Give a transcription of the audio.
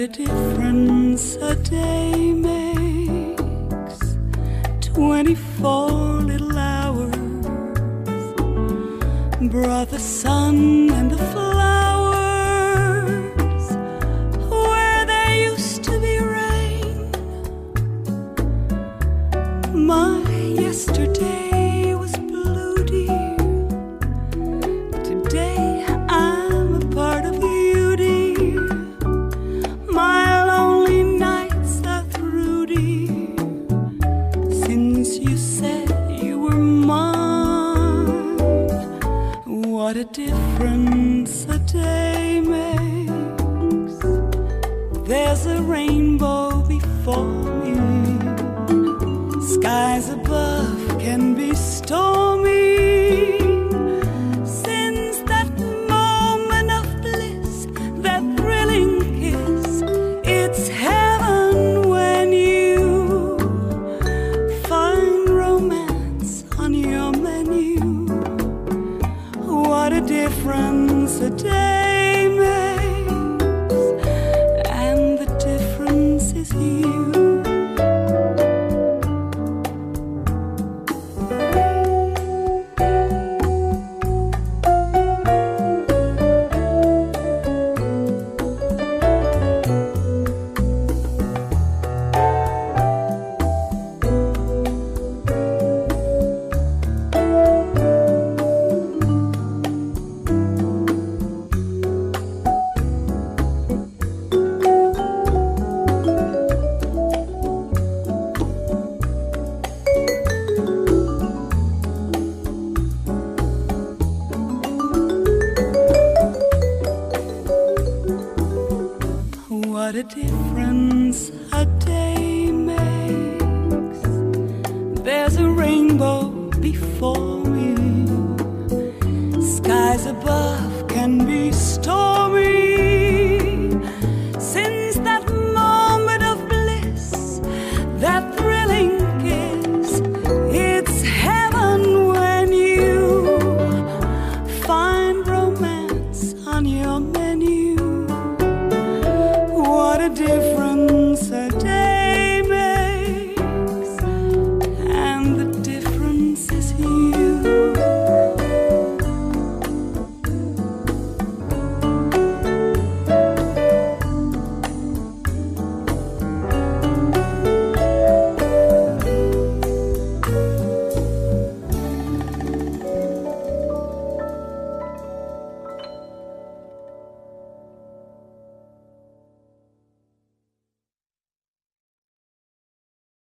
a difference a day makes, 24 little hours brought the sun and the flowers where there used to be rain. My yesterday was blue, dear. Today I'm a part of you, dear. My lonely nights are through, dear, since you said you were mine. What a difference a day makes. There's a rainbow before me. Skies above can be stormy. Since that moment of bliss, that thrilling kiss, it's heaven when you find romance on your menu. What a difference a day makes, and the difference is you. What a difference a day makes. There's a rainbow before me. Skies above can be stormy. Since that moment of bliss, that thrilling kiss, it's heaven when you find romance on your